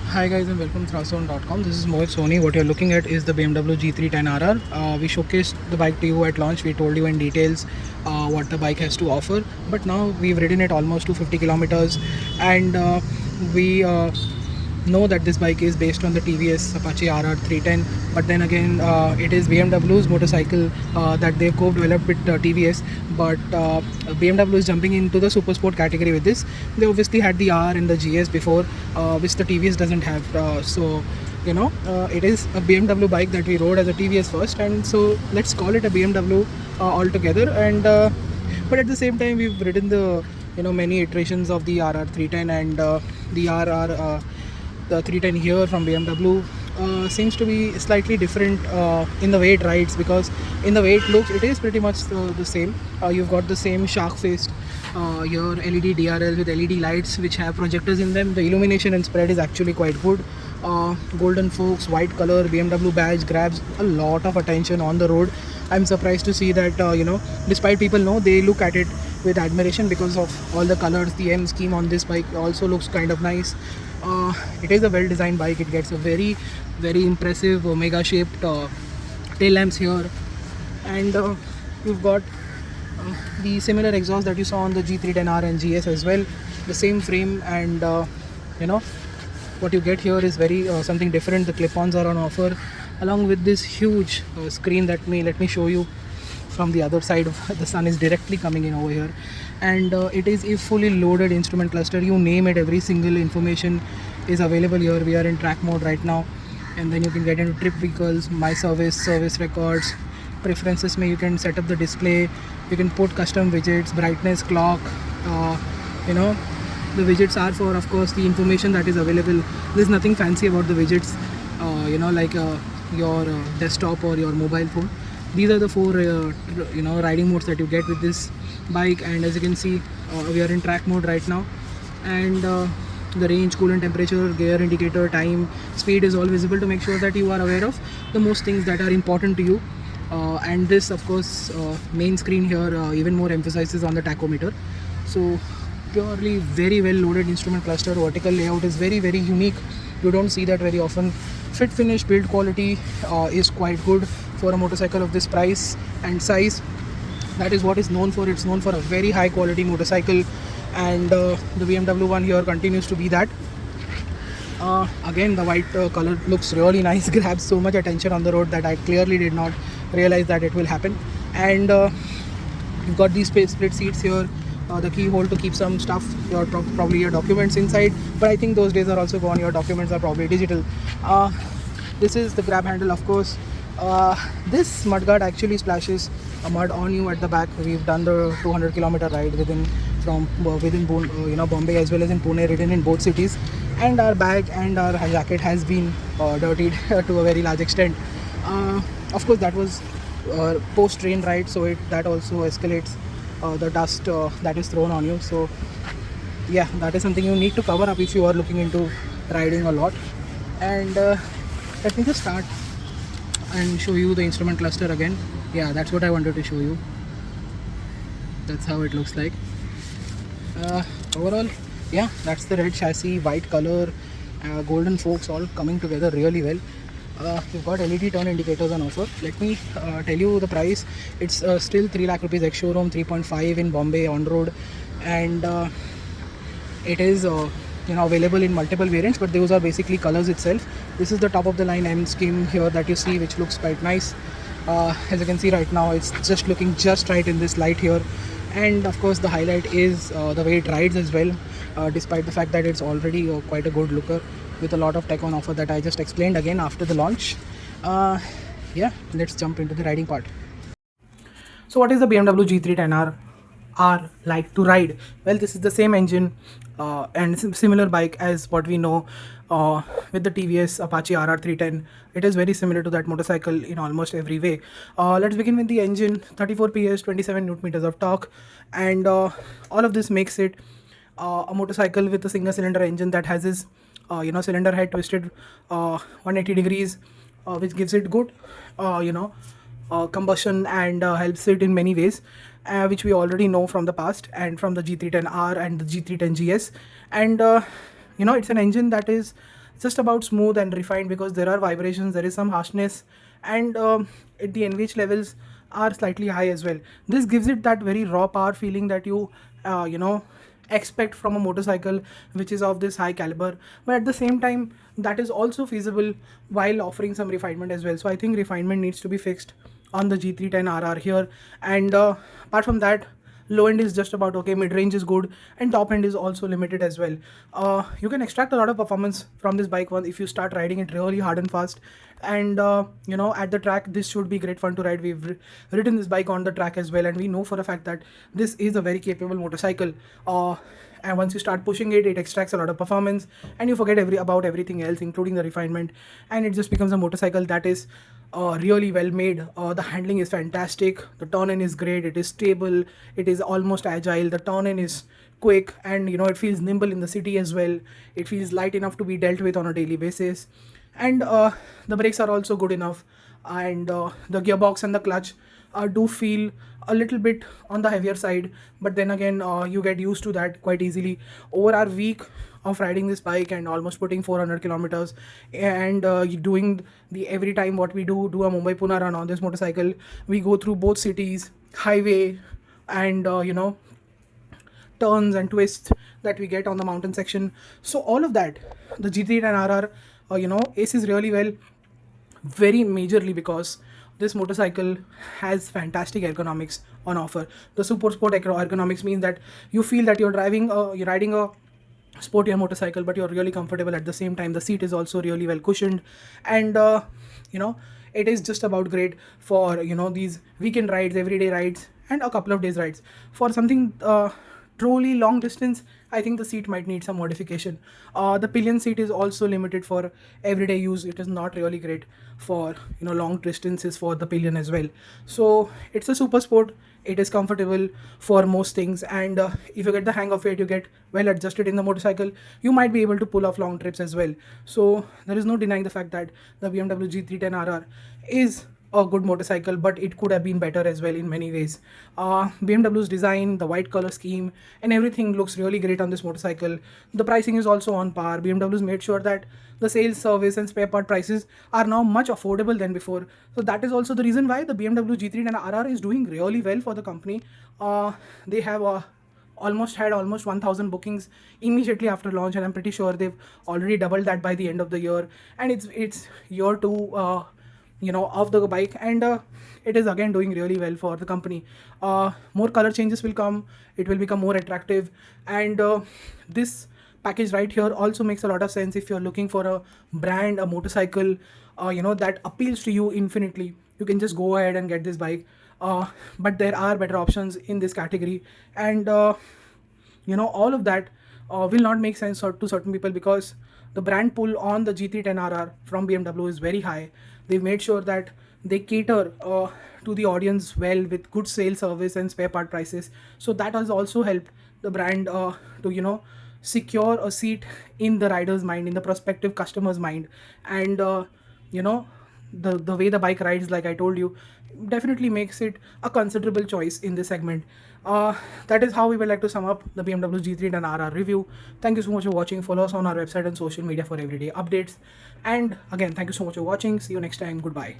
Hi guys and welcome to Thrastzone.com. This is Mohit Soni. What you're looking at is the BMW G310RR. We showcased the bike to you at launch. We told you in details what the bike has to offer. But now we've ridden it almost 250 kilometers, and we know that this bike is based on the TVS Apache RR 310. But then again, it is BMW's motorcycle that they've co-developed with TVS. But BMW is jumping into the super sport category with this. They obviously had the R and the GS before, which the TVS doesn't have. It is a BMW bike that we rode as a TVS first, and so let's call it a BMW altogether. And but at the same time, we've ridden the many iterations of the RR 310 and the RR. The 310 here from BMW seems to be slightly different in the way it rides, because in the way it looks, it is pretty much the same. You've got the same shark faced here LED DRL with LED lights which have projectors in them. The illumination and spread is actually quite good. Golden forks, white color, BMW badge grabs a lot of attention on the road. I'm surprised to see that despite people know, they look at it with admiration because of all the colors. The M scheme on this bike also looks kind of nice. It is a well designed bike. It gets a very impressive omega shaped tail lamps here, and you've got the similar exhaust that you saw on the G310R and GS as well. The same frame, and what you get here is very something different. The clip-ons are on offer, along with this huge screen that let me show you from the other side. The sun is directly coming in over here, and it is a fully loaded instrument cluster. You name it, every single information is available here. We are in track mode right now, and then you can get into trip vehicles, my service records, preferences. You can set up the display, you can put custom widgets, brightness, clock. The widgets are for, of course, the information that is available. There's nothing fancy about the widgets, like your desktop or your mobile phone. These are the four riding modes that you get with this bike, and as you can see, we are in track mode right now, and the range, coolant temperature, gear indicator, time, speed is all visible to make sure that you are aware of the most things that are important to you. And this, of course, main screen here even more emphasizes on the tachometer. So purely very well loaded instrument cluster. Vertical layout is very unique. You don't see that very often. Fit finish, build quality is quite good for a motorcycle of this price and size. That is what is known for. It's known for a very high quality motorcycle, and the BMW one here continues to be that. Again, the white color looks really nice, grabs so much attention on the road that I clearly did not realize that it will happen. And you've got these split seats here, the keyhole to keep some stuff, probably your documents inside, but I think those days are also gone. Your documents are probably digital. This is the grab handle, of course. This mudguard actually splashes mud on you at the back. We've done the 200-kilometer ride within Bombay as well as in Pune, ridden in both cities, and our bag and our jacket has been dirtied to a very large extent. Of course, that was post-train ride, so that also escalates the dust that is thrown on you. So yeah, that is something you need to cover up if you are looking into riding a lot. And let me just start and show you the instrument cluster again. Yeah, that's what I wanted to show you. That's how it looks like. Overall, yeah, that's the red chassis, white color, golden forks, all coming together really well. You've got LED turn indicators on offer. Let me tell you the price. It's still 3 lakh rupees ex showroom, 3.5 in Bombay on road, and it is available in multiple variants, but those are basically colors itself. This is the top of the line M scheme here that you see, which looks quite nice. As you can see right now, it's just looking just right in this light here. And of course, the highlight is the way it rides as well, despite the fact that it's already quite a good looker with a lot of tech on offer that I just explained again after the launch. Yeah, let's jump into the riding part. So what is the BMW G310R like to ride? Well, this is the same engine and similar bike as what we know with the TVS Apache RR 310. It is very similar to that motorcycle in almost every way. Let's begin with the engine. 34 PS, 27 Newton meters of torque, and all of this makes it a motorcycle with a single cylinder engine that has this cylinder head twisted 180 degrees, which gives it good combustion and helps it in many ways, which we already know from the past and from the G310R and the G310GS. And it's an engine that is just about smooth and refined, because there are vibrations, there is some harshness, and the NVH levels are slightly high as well. This gives it that very raw power feeling that you know expect from a motorcycle which is of this high caliber, but at the same time that is also feasible while offering some refinement as well. So I think refinement needs to be fixed on the G310RR here. And apart from that, low end is just about okay, mid range is good, and top end is also limited as well. You can extract a lot of performance from this bike once if you start riding it really hard and fast. And at the track, this should be great fun to ride. We've ridden this bike on the track as well, and we know for a fact that this is a very capable motorcycle. And once you start pushing it, it extracts a lot of performance, and you forget about everything else, including the refinement, and it just becomes a motorcycle that is really well made. The handling is fantastic, the turn-in is great, it is stable, it is almost agile, the turn-in is quick, and it feels nimble in the city as well. It feels light enough to be dealt with on a daily basis, and the brakes are also good enough, and the gearbox and the clutch do feel a little bit on the heavier side, but then again you get used to that quite easily. Over our week of riding this bike and almost putting 400 kilometers, and doing the every time what we do a Mumbai Pune run on this motorcycle, we go through both cities, highway, and turns and twists that we get on the mountain section. So all of that, the G310RR aces really well, very majorly because this motorcycle has fantastic ergonomics on offer. The super sport ergonomics means that you feel that you're riding a sportier motorcycle, but you're really comfortable at the same time. The seat is also really well cushioned, and it is just about great for these weekend rides, everyday rides, and a couple of days rides. For something truly long distance, I think the seat might need some modification. The pillion seat is also limited for everyday use. It is not really great for long distances for the pillion as well. So it's a super sport. It is comfortable for most things, and if you get the hang of it, you get well adjusted in the motorcycle, you might be able to pull off long trips as well. So there is no denying the fact that the BMW G310RR is a good motorcycle, but it could have been better as well in many ways. BMW's design, the white color scheme, and everything looks really great on this motorcycle. The pricing is also on par. BMW's made sure that the sales, service, and spare part prices are now much affordable than before. So that is also the reason why the BMW G310RR is doing really well for the company. They have almost 1,000 bookings immediately after launch, and I'm pretty sure they've already doubled that by the end of the year. And it's year two of the bike, and it is again doing really well for the company. More color changes will come, it will become more attractive, and this package right here also makes a lot of sense if you're looking for a brand, a motorcycle that appeals to you infinitely. You can just go ahead and get this bike, but there are better options in this category, and all of that will not make sense to certain people, because the brand pull on the G310RR from BMW is very high. They've made sure that they cater to the audience well with good sales, service, and spare part prices. So that has also helped the brand to secure a seat in the rider's mind, in the prospective customer's mind, and the way the bike rides, like I told you, definitely makes it a considerable choice in this segment. That is how we would like to sum up the BMW G310RR review. Thank you so much for watching. Follow us on our website and social media for everyday updates. And again, thank you so much for watching. See you next time. Goodbye.